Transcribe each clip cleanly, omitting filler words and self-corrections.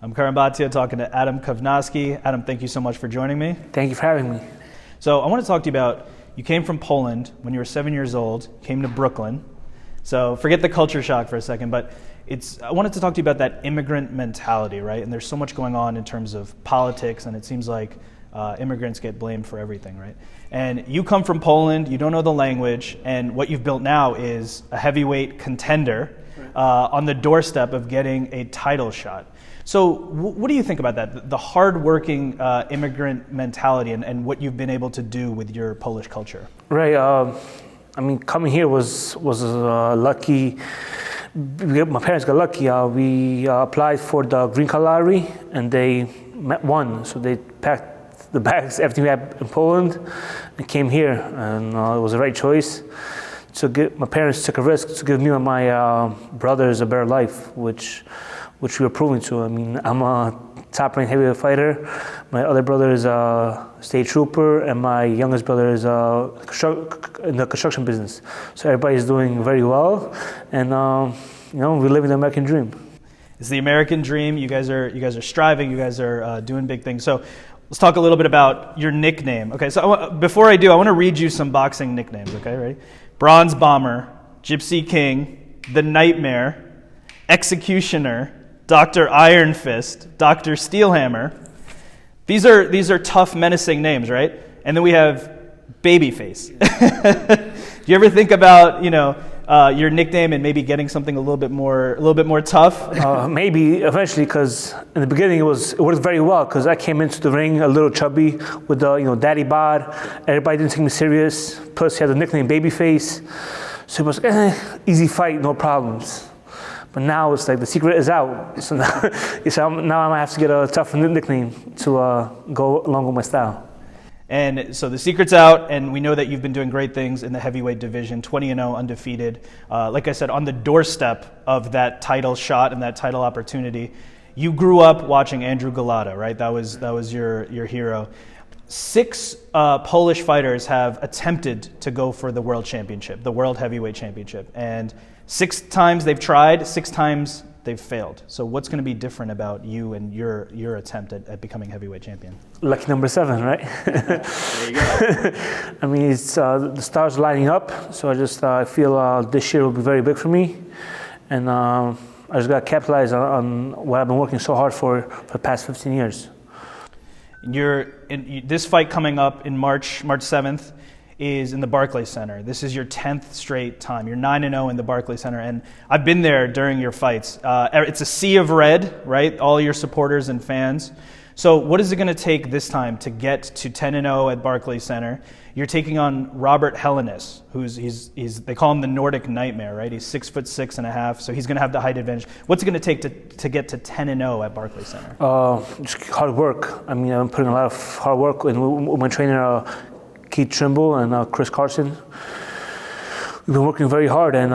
I'm Curran Bhatia talking to Adam Kownacki. Adam, thank you so much for joining me. Thank you for having me. So I want to talk to you about, you came from Poland when you were 7 years old, came to Brooklyn. So forget the culture shock for a second, but I wanted to talk to you about that immigrant mentality, right? And there's so much going on in terms of politics, and it seems like immigrants get blamed for everything, right? And you come from Poland, you don't know the language, and what you've built now is a heavyweight contender on the doorstep of getting a title shot. So what do you think about that, the hard-working immigrant mentality and what you've been able to do with your Polish culture? Right. I mean, coming here was lucky. My parents got lucky. We applied for the green card lottery, and they won. So they packed the bags, everything we had in Poland, and came here. And it was the right choice. My parents took a risk to give me and my brothers a better life, which we were proving to. I mean, I'm a top-ranked heavyweight fighter. My other brother is a state trooper, and my youngest brother is in the construction business. So everybody's doing very well, and we're living the American dream. It's the American dream. You guys are striving. You guys are doing big things. So let's talk a little bit about your nickname. Okay, so before I do, I want to read you some boxing nicknames. Okay, ready? Bronze Bomber, Gypsy King, The Nightmare, Executioner, Dr. Iron Fist, Dr. Steelhammer. These are tough, menacing names, right? And then we have Babyface. Do you ever think about, your nickname and maybe getting something a little bit more tough? Maybe eventually, because in the beginning it worked very well. Because I came into the ring a little chubby with the daddy bod. Everybody didn't take me serious. Plus, he had the nickname Babyface, so it was easy fight, no problems. But now it's like the secret is out. So now I'm gonna have to get a tough nickname to go along with my style. And so the secret's out, and we know that you've been doing great things in the heavyweight division, 20-0, undefeated. Like I said, on the doorstep of that title shot and that title opportunity. You grew up watching Andrew Golota, right? That was your hero. 6 Polish fighters have attempted to go for the world championship, the world heavyweight championship. And 6 times they've tried, 6 times they've failed. So what's going to be different about you and your attempt at becoming heavyweight champion? Lucky number 7, right? There you go. I mean, it's the stars lining up. So I feel this year will be very big for me. And I just got to capitalize on what I've been working so hard for the past 15 years. This fight coming up in March 7th is in the Barclays Center. This is your 10th straight time. You're 9-0 in the Barclays Center, and I've been there during your fights. It's a sea of red, right? All your supporters and fans. So what is it going to take this time to get to 10-0 at Barclays Center? You're taking on Robert Helenius, they call him the Nordic Nightmare, right? He's 6'6.5", so he's going to have the height advantage. What's it going to take to get to 10-0 at Barclays Center? Just hard work. I mean, I'm putting a lot of hard work in with my trainer, Keith Trimble and Chris Carson. We've been working very hard, and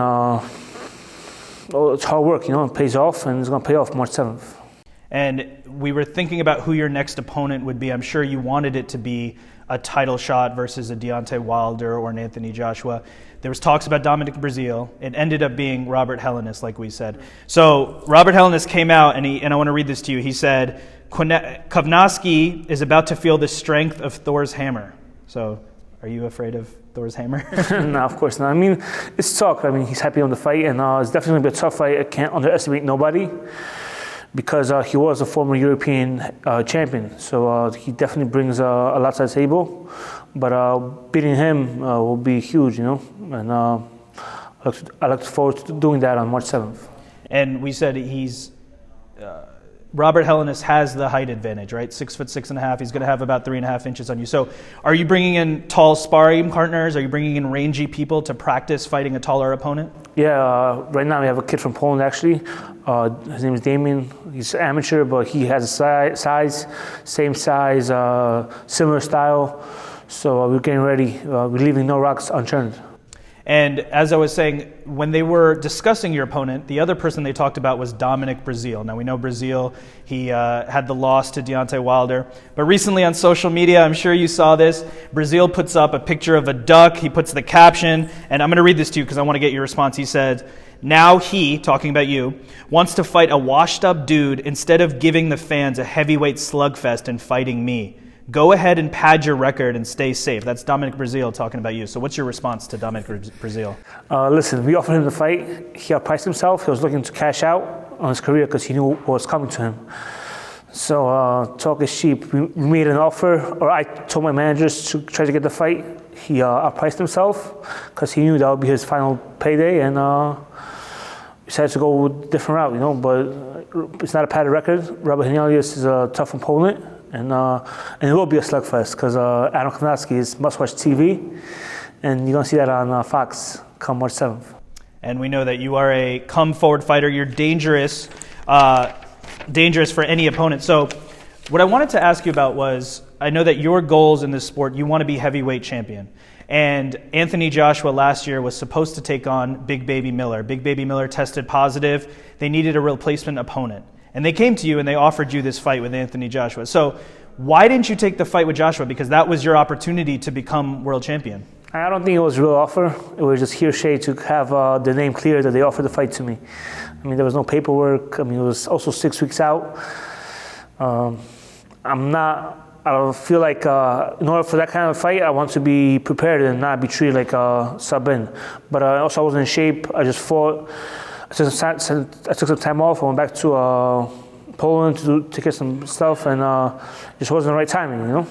it's hard work, it pays off, and it's going to pay off March 7th. And we were thinking about who your next opponent would be. I'm sure you wanted it to be a title shot versus a Deontay Wilder or an Anthony Joshua. There was talks about Dominic Breazeale. It ended up being Robert Helenius, like we said. So Robert Helenius came out, and I want to read this to you. He said, Kownacki is about to feel the strength of Thor's hammer. So are you afraid of Thor's hammer? No, of course not. I mean, it's tough. I mean, he's happy on the fight, and it's definitely going to be a tough fight. I can't underestimate nobody, because he was a former European champion. So he definitely brings a lot to the table. But beating him will be huge, And I look forward to doing that on March 7th. And we said Robert Helenius has the height advantage, right? 6'6.5". He's going to have about 3.5 inches on you. So are you bringing in tall sparring partners? Are you bringing in rangy people to practice fighting a taller opponent? Yeah, right now we have a kid from Poland, actually. His name is Damien. He's amateur, but he has a same size, similar style. So we're getting ready. We're leaving no rocks unturned. And as I was saying, when they were discussing your opponent, the other person they talked about was Dominic Breazeale. Now we know Breazeale, he had the loss to Deontay Wilder. But recently on social media, I'm sure you saw this, Breazeale puts up a picture of a duck. He puts the caption, and I'm going to read this to you because I want to get your response. He said, now he, talking about you, wants to fight a washed-up dude instead of giving the fans a heavyweight slugfest and fighting me. Go ahead and pad your record and stay safe. That's Dominic Breazeale talking about you. So what's your response to Dominic Breazeale? Listen, we offered him the fight. He outpriced himself. He was looking to cash out on his career because he knew what was coming to him. So talk is cheap. We made an offer, or I told my managers to try to get the fight. He outpriced himself because he knew that would be his final payday, and decided to go a different route, But it's not a padded record. Robert Helenius is a tough opponent. And it will be a slugfest because Adam Kownacki is must-watch TV, and you're going to see that on Fox come March 7th. And we know that you are a come-forward fighter. You're dangerous for any opponent. So what I wanted to ask you about was, I know that your goals in this sport, you want to be heavyweight champion. And Anthony Joshua last year was supposed to take on Big Baby Miller. Big Baby Miller tested positive. They needed a replacement opponent. And they came to you and they offered you this fight with Anthony Joshua. So why didn't you take the fight with Joshua? Because that was your opportunity to become world champion. I don't think it was a real offer. It was just hearsay to have the name clear that they offered the fight to me. I mean, there was no paperwork. I mean, it was also 6 weeks out. I feel like in order for that kind of fight, I want to be prepared and not be treated like a sub-in. But also I wasn't in shape. I just fought. I took some time off. I went back to Poland to get some stuff, and it just wasn't the right timing,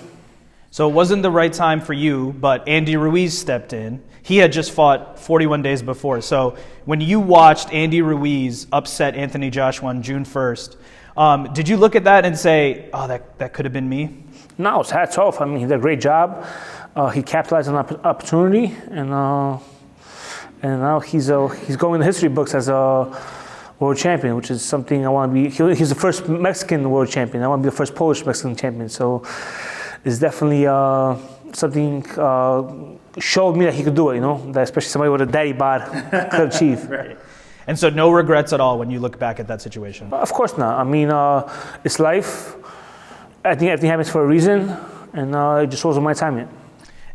So it wasn't the right time for you, but Andy Ruiz stepped in. He had just fought 41 days before. So when you watched Andy Ruiz upset Anthony Joshua on June 1st, did you look at that and say, oh, that could have been me? No, it's hats off. I mean, he did a great job. He capitalized on the opportunity, and now he's going in the history books as a world champion, which is something I want to be. He's the first Mexican world champion. I want to be the first Polish Mexican champion. So it's definitely something showed me that he could do it, that especially somebody with a daddy bod could achieve. Right. And so no regrets at all when you look back at that situation? Of course not. I mean, it's life. I think everything happens for a reason, and it just wasn't my time yet.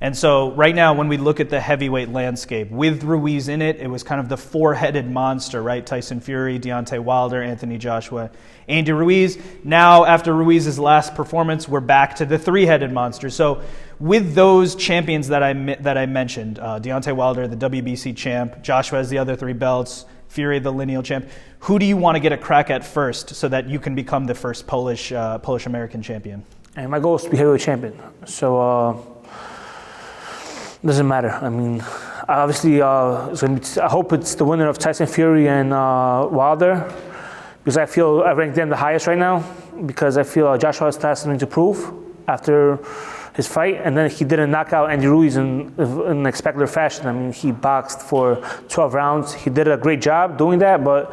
And so right now, when we look at the heavyweight landscape, with Ruiz in it, it was kind of the four-headed monster, right? Tyson Fury, Deontay Wilder, Anthony Joshua, Andy Ruiz. Now, after Ruiz's last performance, we're back to the three-headed monster. So with those champions that I mentioned, Deontay Wilder, the WBC champ, Joshua has the other 3 belts, Fury, the lineal champ, who do you want to get a crack at first so that you can become the first Polish-American champion? And my goal is to be heavyweight champion. So doesn't matter. I mean, obviously, it's gonna be, I hope it's the winner of Tyson Fury and Wilder, because I feel I rank them the highest right now, because I feel Joshua has something to prove after his fight, and then he didn't knock out Andy Ruiz in like spectacular fashion. I mean, he boxed for 12 rounds. He did a great job doing that, but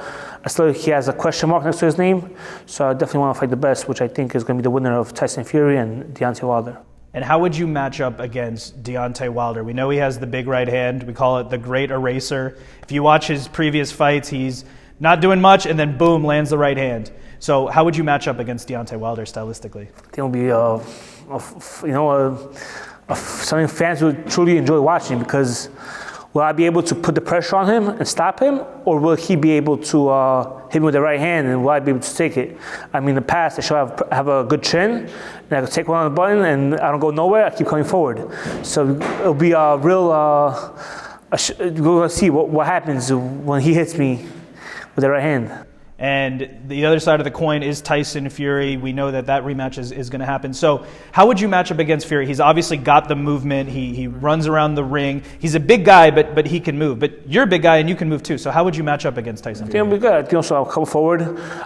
he has a question mark next to his name. So I definitely want to fight the best, which I think is going to be the winner of Tyson Fury and Deontay Wilder. And how would you match up against Deontay Wilder? We know he has the big right hand. We call it the great eraser. If you watch his previous fights, he's not doing much, and then boom, lands the right hand. So how would you match up against Deontay Wilder stylistically? I think it'll be something fans would truly enjoy watching, because will I be able to put the pressure on him and stop him, or will he be able to hit me with the right hand, and will I be able to take it? I mean, in the past, I should have a good chin, and I could take one on the button, and I don't go nowhere. I keep coming forward. So it'll be a real. We're gonna see what happens when he hits me with the right hand. And the other side of the coin is Tyson Fury. We know that rematch is going to happen. So how would you match up against Fury? He's obviously got the movement. He runs around the ring. He's a big guy, but he can move. But you're a big guy and you can move too. So how would you match up against Tyson Fury? I think it'll be good. I think also I'll come forward.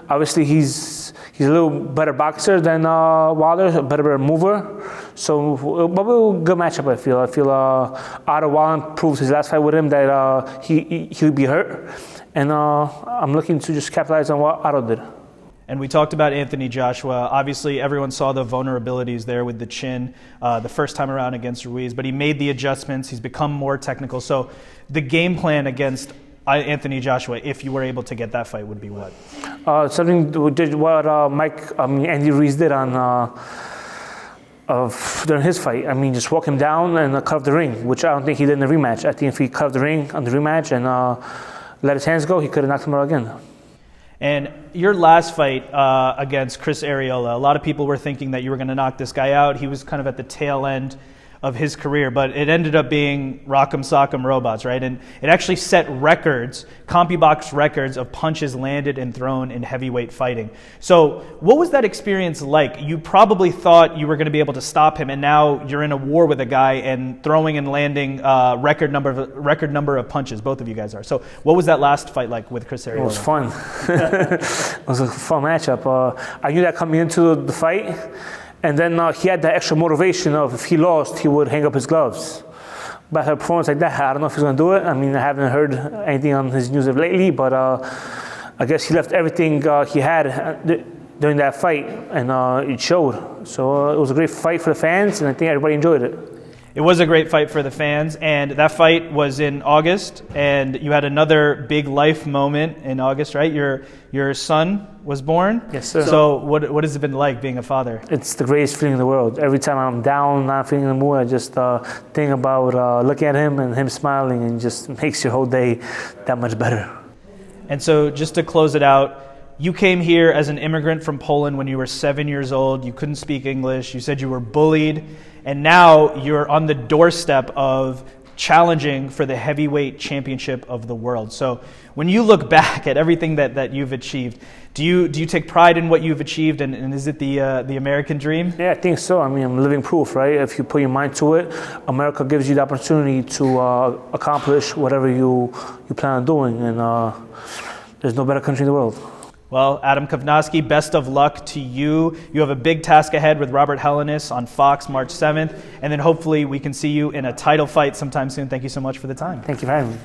Obviously, he's a little better boxer than Wilder, a better mover. So it'll be a good matchup, I feel. I feel Otto Wilder proves his last fight with him that he would be hurt. And I'm looking to just capitalize on what Otto did. And we talked about Anthony Joshua. Obviously, everyone saw the vulnerabilities there with the chin the first time around against Ruiz, but he made the adjustments. He's become more technical. So the game plan against Anthony Joshua, if you were able to get that fight, would be what? Something what Andy Ruiz did on during his fight. I mean, just walk him down and cut off the ring, which I don't think he did in the rematch. I think if he cut off the ring on the rematch and let his hands go, he could have knocked him out again. And your last fight against Chris Arreola, a lot of people were thinking that you were going to knock this guy out. He was kind of at the tail end of his career, but it ended up being Rock'em Sock'em Robots, right? And it actually set records, CompuBox records of punches landed and thrown in heavyweight fighting. So what was that experience like? You probably thought you were going to be able to stop him, and now you're in a war with a guy and throwing and landing record number of punches. Both of you guys are. So what was that last fight like with Chris Arreola? It was fun. It was a fun matchup. I knew that coming into the fight. And then he had that extra motivation of if he lost, he would hang up his gloves. But a performance like that, I don't know if he's going to do it. I mean, I haven't heard anything on his news lately, but I guess he left everything he had during that fight, and it showed. So it was a great fight for the fans, and I think everybody enjoyed it. It was a great fight for the fans, and that fight was in August, and you had another big life moment in August, right? Your son was born? Yes, sir. So what has it been like being a father? It's the greatest feeling in the world. Every time I'm down, not feeling in the mood, I just think about looking at him and him smiling, and just makes your whole day that much better. And so just to close it out, you came here as an immigrant from Poland when you were 7 years old. You couldn't speak English. You said you were bullied. And now you're on the doorstep of challenging for the heavyweight championship of the world. So when you look back at everything that you've achieved, do you take pride in what you've achieved, and is it the American dream? Yeah, I think so. I mean, I'm living proof, right? If you put your mind to it, America gives you the opportunity to accomplish whatever you plan on doing, and there's no better country in the world. Well, Adam Kownacki, best of luck to you. You have a big task ahead with Robert Helenius on Fox March 7th, and then hopefully we can see you in a title fight sometime soon. Thank you so much for the time. Thank you for having me.